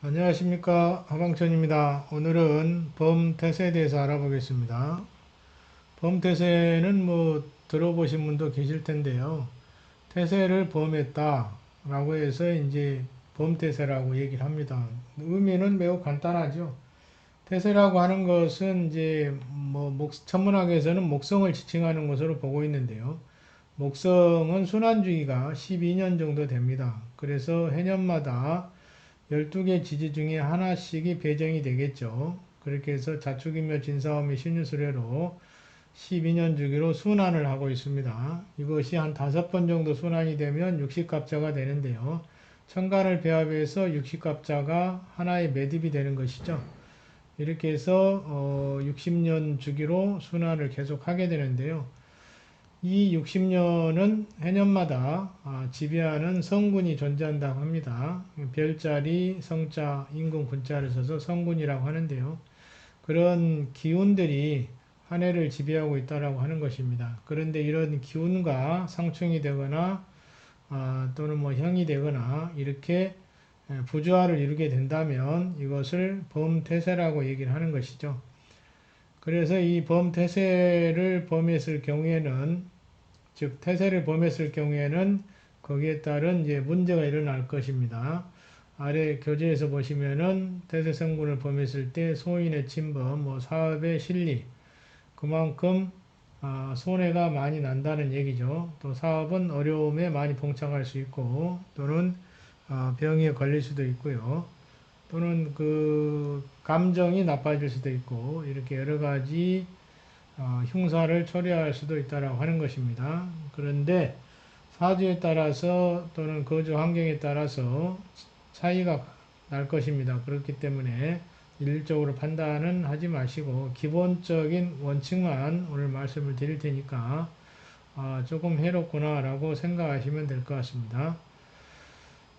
안녕하십니까, 하방천입니다. 오늘은 범태세에 대해서 알아보겠습니다. 범태세는 들어보신 분도 계실 텐데요. 태세를 범했다 라고 해서 이제 범태세라고 얘기를 합니다. 의미는 매우 간단하죠. 태세라고 하는 것은 이제 천문학에서는 목성을 지칭하는 것으로 보고 있는데요. 목성은 순환주기가 12년 정도 됩니다. 그래서 해년마다 12개 지지 중에 하나씩이 배정이 되겠죠. 그렇게 해서 자축인묘 진사오미 신유수례로 12년 주기로 순환을 하고 있습니다. 이것이 한 5번 정도 순환이 되면 60갑자가 되는데요. 천간을 배합해서 60갑자가 하나의 매듭이 되는 것이죠. 이렇게 해서 60년 주기로 순환을 계속 하게 되는데요. 이 60년은 해년마다 지배하는 성군이 존재한다고 합니다. 별자리, 성자, 인군, 군자를 써서 성군이라고 하는데요. 그런 기운들이 한 해를 지배하고 있다고 하는 것입니다. 그런데 이런 기운과 상충이 되거나 또는 형이 되거나 이렇게 부조화를 이루게 된다면 이것을 범태세라고 얘기를 하는 것이죠. 그래서 이 범태세를 범했을 경우에는 즉 태세를 범했을 경우에는 거기에 따른 이제 문제가 일어날 것입니다. 아래 교재에서 보시면은 태세성군을 범했을 때 소인의 침범, 사업의 실리, 그만큼 손해가 많이 난다는 얘기죠. 또 사업은 어려움에 많이 봉착할 수 있고 또는 병에 걸릴 수도 있고요. 또는 그 감정이 나빠질 수도 있고 이렇게 여러 가지 흉사를 초래할 수도 있다라고 하는 것입니다. 그런데 사주에 따라서 또는 거주 환경에 따라서 차이가 날 것입니다. 그렇기 때문에 일률적으로 판단은 하지 마시고 기본적인 원칙만 오늘 말씀을 드릴 테니까 조금 해롭구나 라고 생각하시면 될 것 같습니다.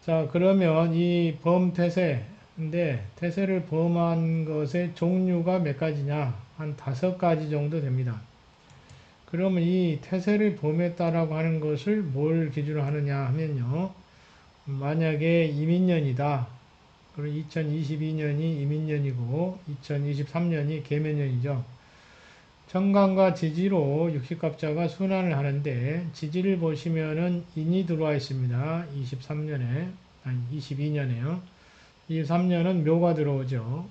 자, 그러면 이 범태세인데 태세를 범한 것의 종류가 몇 가지냐? 한 5가지 정도 됩니다. 그러면 이 태세를 범했다라고 하는 것을 뭘 기준으로 하느냐 하면요. 만약에 이민년이다. 그럼 2022년이 이민년이고 2023년이 계매년이죠. 정관과 지지로 60갑자가 순환을 하는데 지지를 보시면은 인이 들어와 있습니다. 23년에 아니 22년에요. 23년은 묘가 들어오죠.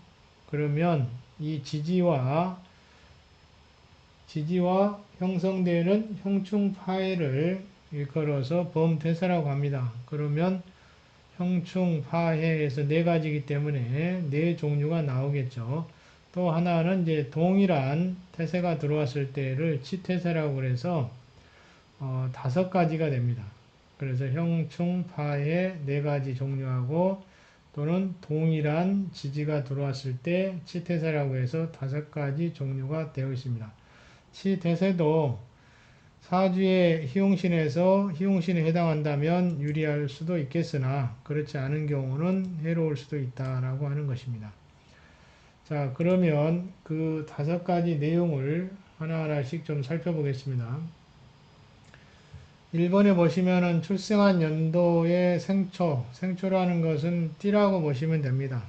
그러면 이 지지와 형성되는 형충파해를 일컬어서 범태세라고 합니다. 그러면 형충파해에서 네 가지이기 때문에 네 종류가 나오겠죠. 또 하나는 이제 동일한 태세가 들어왔을 때를 치태세라고 그래서 5가지가 됩니다. 그래서 형충파해 네 가지 종류하고 또는 동일한 지지가 들어왔을 때 치태세라고 해서 5가지 종류가 되어 있습니다. 치대세도 사주의 희용신에서 희용신에 해당한다면 유리할 수도 있겠으나 그렇지 않은 경우는 해로울 수도 있다라고 하는 것입니다. 자, 그러면 그 5가지 내용을 하나하나씩 좀 살펴보겠습니다. 1번에 보시면은 출생한 연도의 생초라는 것은 띠라고 보시면 됩니다.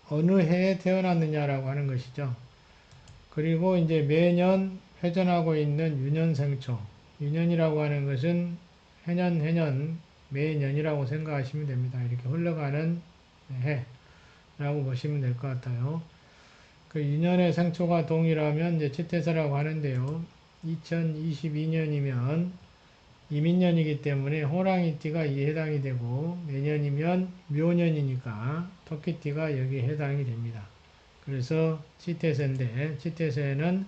어느 해에 태어났느냐라고 하는 것이죠. 그리고 이제 매년 회전하고 있는 유년생초. 유년이라고 하는 것은 해년, 매년이라고 생각하시면 됩니다. 이렇게 흘러가는 해라고 보시면 될 것 같아요. 그 유년의 생초가 동일하면 이제 치태세라고 하는데요. 2022년이면 이민년이기 때문에 호랑이띠가 이에 해당이 되고 내년이면 묘년이니까 토끼띠가 여기에 해당이 됩니다. 그래서 치태세인데 치태세는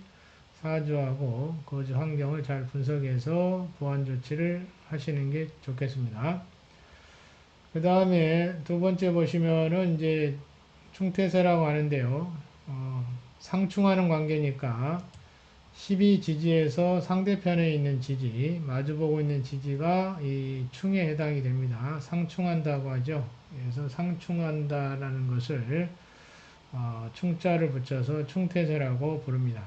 사주하고 거주 환경을 잘 분석해서 보완 조치를 하시는 게 좋겠습니다. 그 다음에 두 번째 보시면은 이제 충태세라고 하는데요. 상충하는 관계니까 12지지에서 상대편에 있는 지지, 마주보고 있는 지지가 이 충에 해당이 됩니다. 상충한다고 하죠. 그래서 상충한다라는 것을 충자를 붙여서 충태세라고 부릅니다.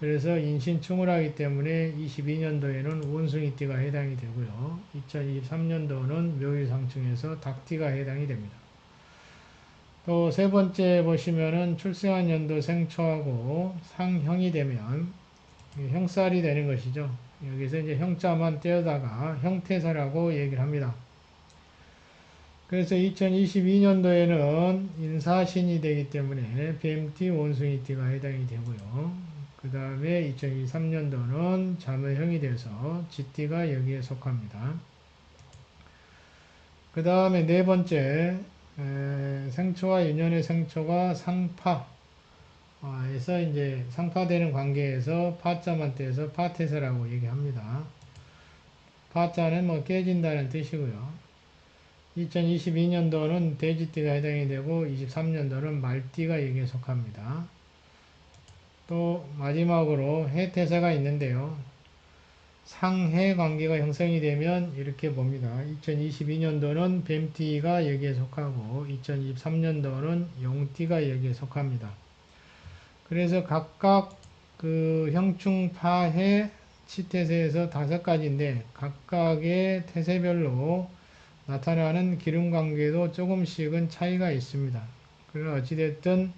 그래서 인신충을 하기 때문에 22년도에는 원숭이띠가 해당이 되고요. 2023년도는 묘유상충에서 닭띠가 해당이 됩니다. 또 세 번째 보시면은 출생한 연도 생초하고 상형이 되면 형살이 되는 것이죠. 여기서 이제 형자만 떼어다가 형태사라고 얘기를 합니다. 그래서 2022년도에는 인사신이 되기 때문에 뱀띠, 원숭이띠가 해당이 되고요. 그 다음에 2023년도는 자묘형이 돼서 쥐띠가 여기에 속합니다. 그 다음에 네 번째, 생초와 인연의 생초가 상파, 에서 이제 상파되는 관계에서 파자만 떼서 파태세라고 얘기합니다. 파자는 뭐 깨진다는 뜻이고요. 2022년도는 돼지띠가 해당이 되고 23년도는 말띠가 여기에 속합니다. 또 마지막으로 해태세가 있는데요. 상해 관계가 형성이 되면 이렇게 봅니다. 2022년도는 뱀띠가 여기에 속하고 2023년도는 용띠가 여기에 속합니다. 그래서 각각 그 형충, 파해, 치태세에서 5가지인데 각각의 태세별로 나타나는 기름관계도 조금씩은 차이가 있습니다. 그러나 어찌됐든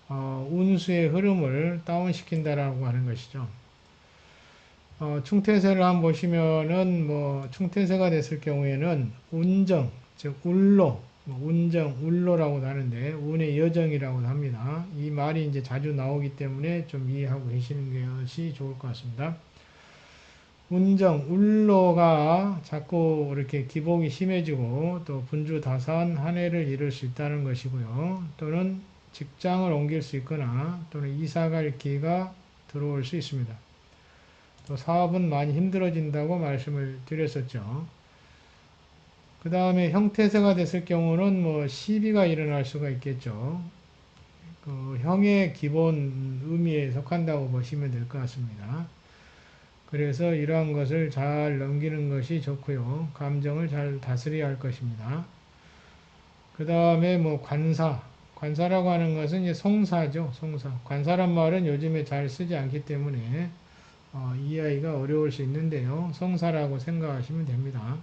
운수의 흐름을 다운시킨다라고 하는 것이죠. 충태세를 한번 보시면은 뭐 충태세가 됐을 경우에는 운정, 즉 울로, 운정, 울로라고도 하는데 운의 여정이라고도 합니다. 이 말이 이제 자주 나오기 때문에 좀 이해하고 계시는 것이 좋을 것 같습니다. 운정, 울로가 자꾸 이렇게 기복이 심해지고 또 분주다산 한 해를 이룰 수 있다는 것이고요. 또는 직장을 옮길 수 있거나 또는 이사갈 기회가 들어올 수 있습니다. 또 사업은 많이 힘들어진다고 말씀을 드렸었죠. 그 다음에 형태세가 됐을 경우는 뭐 시비가 일어날 수가 있겠죠. 그 형의 기본 의미에 속한다고 보시면 될 것 같습니다. 그래서 이러한 것을 잘 넘기는 것이 좋고요. 감정을 잘 다스려야 할 것입니다. 그 다음에 뭐 관사라고 하는 것은 이제 송사죠. 송사. 관사란 말은 요즘에 잘 쓰지 않기 때문에 이해하기가 어려울 수 있는데요. 송사라고 생각하시면 됩니다.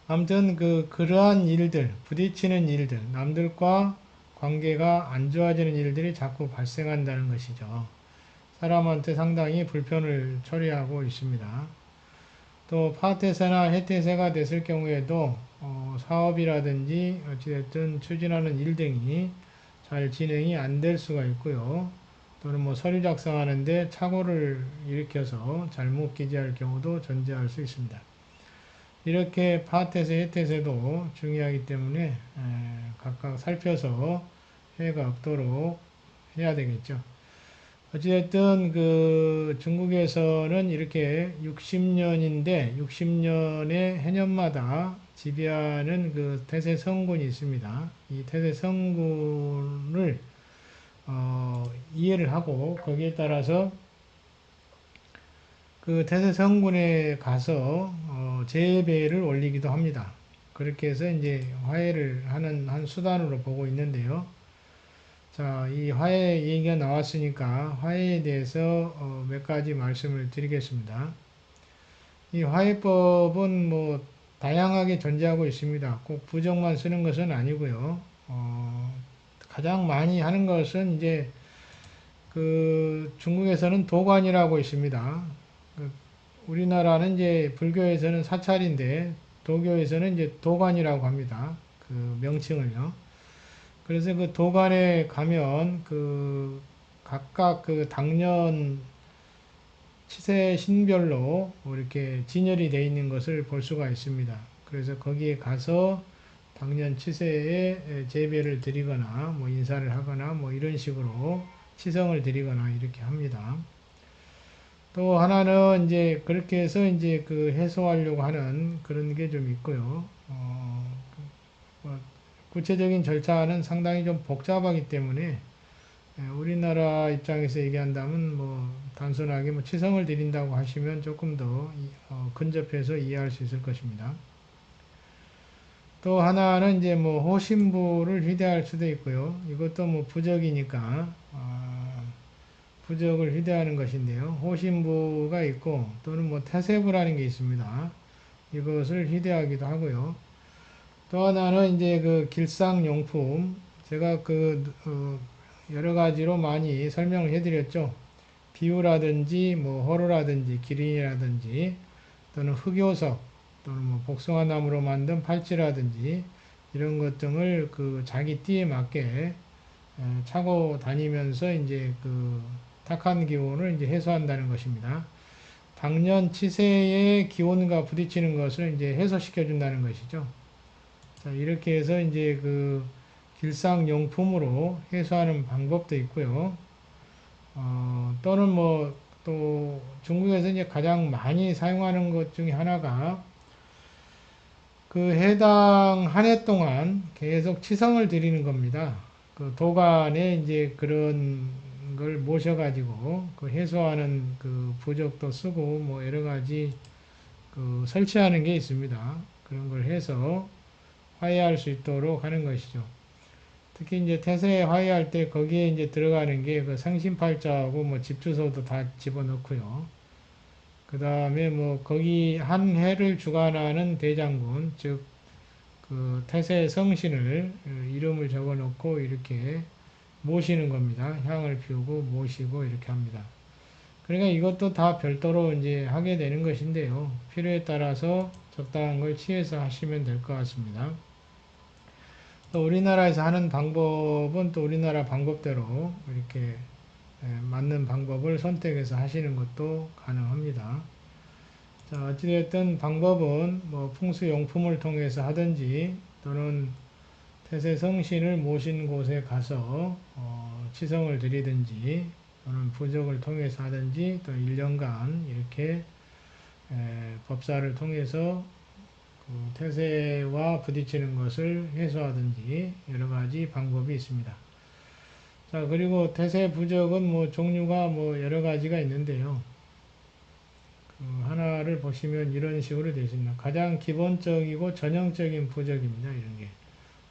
아무튼 그러한 일들, 부딪히는 일들, 남들과 관계가 안 좋아지는 일들이 자꾸 발생한다는 것이죠. 사람한테 상당히 불편을 초래하고 있습니다. 또 파태세나 해태세가 됐을 경우에도 사업이라든지 어찌됐든 추진하는 일 등이 잘 진행이 안 될 수가 있고요. 또는 뭐 서류 작성하는데 착오를 일으켜서 잘못 기재할 경우도 존재할 수 있습니다. 이렇게 파태세, 해태세도 중요하기 때문에 각각 살펴서 해가 없도록 해야 되겠죠. 어찌됐든 그 중국에서는 이렇게 60년인데 60년의 해년마다 지배하는 그 태세 성군이 있습니다. 이 태세 성군을 이해를 하고 거기에 따라서 그 태세 성군에 가서 제배를 올리기도 합니다. 그렇게 해서 이제 화해를 하는 한 수단으로 보고 있는데요. 자, 이 화해 얘기가 나왔으니까 화해에 대해서 몇 가지 말씀을 드리겠습니다. 이 화해법은 뭐 다양하게 존재하고 있습니다. 꼭 부정만 쓰는 것은 아니고요. 가장 많이 하는 것은 이제 그 중국에서는 도관이라고 있습니다. 우리나라는 이제 불교에서는 사찰인데 도교에서는 이제 도관이라고 합니다. 그 명칭을요. 그래서 그 도관에 가면 그 각각 그 당년 치세 신별로 이렇게 진열이 되어 있는 것을 볼 수가 있습니다. 그래서 거기에 가서 당년 치세에 제배를 드리거나 뭐 인사를 하거나 뭐 이런 식으로 치성을 드리거나 이렇게 합니다. 또 하나는 이제 그렇게 해서 이제 그 해소하려고 하는 그런 게 좀 있고요. 뭐 구체적인 절차는 상당히 좀 복잡하기 때문에 우리나라 입장에서 얘기한다면 뭐 단순하게 뭐 치성을 드린다고 하시면 조금 더 근접해서 이해할 수 있을 것입니다. 또 하나는 이제 뭐 호신부를 휘대할 수도 있고요. 이것도 뭐 부적이니까 부적을 휘대하는 것인데요. 호신부가 있고 또는 뭐 태세부라는 게 있습니다. 이것을 휘대하기도 하고요. 또 하나는 이제 그 길상용품, 제가 여러 가지로 많이 설명을 해드렸죠. 비유라든지 뭐 호루라든지 기린이라든지 또는 흑요석 또는 뭐 복숭아나무로 만든 팔찌라든지 이런 것 등을 그 자기 띠에 맞게 차고 다니면서 이제 그 탁한 기운을 이제 해소한다는 것입니다. 당년 치세의 기온과 부딪히는 것을 이제 해소시켜 준다는 것이죠. 자, 이렇게 해서 이제 그 길상용품으로 해소하는 방법도 있고요. 또는 뭐 또 중국에서 이제 가장 많이 사용하는 것 중에 하나가 그 해당 한 해 동안 계속 치성을 드리는 겁니다. 그 도간에 이제 그런 걸 모셔가지고 그 해소하는 그 부적도 쓰고 뭐 여러 가지 그 설치하는 게 있습니다. 그런 걸 해서 화해할 수 있도록 하는 것이죠. 특히 이제 태세에 화해할 때 거기에 이제 들어가는 게 그 상신팔자하고 뭐 집주소도 다 집어넣고요. 그 다음에 뭐 거기 한 해를 주관하는 대장군, 즉 그 태세 성신을 이름을 적어 놓고 이렇게 모시는 겁니다. 향을 피우고 모시고 이렇게 합니다. 그러니까 이것도 다 별도로 이제 하게 되는 것인데요. 필요에 따라서 적당한 걸 취해서 하시면 될 것 같습니다. 또 우리나라에서 하는 방법은 또 우리나라 방법대로 이렇게 맞는 방법을 선택해서 하시는 것도 가능합니다. 자, 어찌됐든 방법은 뭐 풍수용품을 통해서 하든지 또는 태세성신을 모신 곳에 가서 치성을 드리든지 또는 부적을 통해서 하든지 또 1년간 이렇게 법사를 통해서 그 태세와 부딪히는 것을 해소하든지 여러 가지 방법이 있습니다. 자, 그리고 태세 부적은 뭐 종류가 뭐 여러 가지가 있는데요. 하나를 보시면 이런 식으로 되어 있습니다. 가장 기본적이고 전형적인 부적입니다. 이런 게.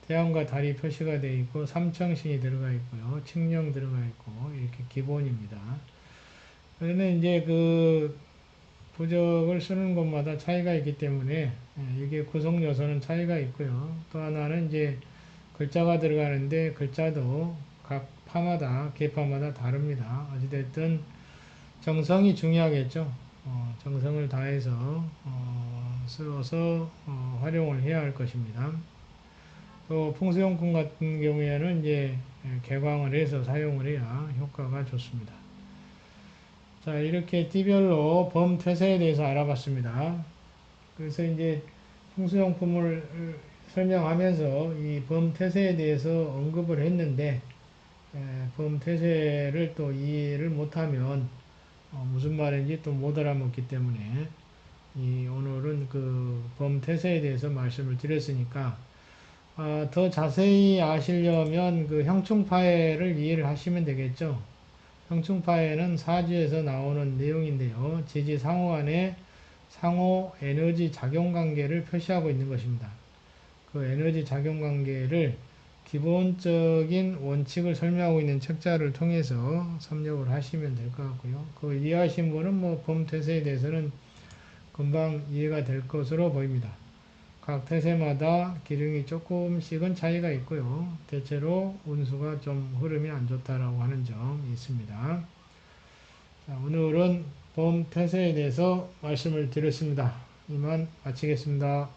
태양과 달이 표시가 되어 있고 삼청신이 들어가 있고요. 칙령 들어가 있고 이렇게 기본입니다. 그런데 이제 그 부적을 쓰는 곳마다 차이가 있기 때문에 이게 구성 요소는 차이가 있고요. 또 하나는 이제 글자가 들어가는데 글자도 각 파마다 계파마다 다릅니다. 어찌됐든 정성이 중요하겠죠. 정성을 다해서 써서 활용을 해야 할 것입니다. 또 풍수용품 같은 경우에는 이제 개광을 해서 사용을 해야 효과가 좋습니다. 자, 이렇게 띠별로 범퇴세에 대해서 알아봤습니다. 그래서 이제 풍수용품을 설명하면서 이 범퇴세에 대해서 언급을 했는데 범퇴세를 또 이해를 못하면 무슨 말인지 또 못 알아먹기 때문에 오늘은 그 범퇴세에 대해서 말씀을 드렸으니까 더 자세히 아시려면 그 형충파해를 이해를 하시면 되겠죠. 형충파해는 사주에서 나오는 내용인데요. 지지상호 간의 상호 에너지 작용 관계를 표시하고 있는 것입니다. 그 에너지 작용 관계를 기본적인 원칙을 설명하고 있는 책자를 통해서 섭렵을 하시면 될 것 같고요. 그 이해하신 분은 뭐 범퇴세에 대해서는 금방 이해가 될 것으로 보입니다. 각 태세마다 기능이 조금씩은 차이가 있고요. 대체로 운수가 좀 흐름이 안 좋다라고 하는 점이 있습니다. 자, 오늘은 범태세에 대해서 말씀을 드렸습니다. 이만 마치겠습니다.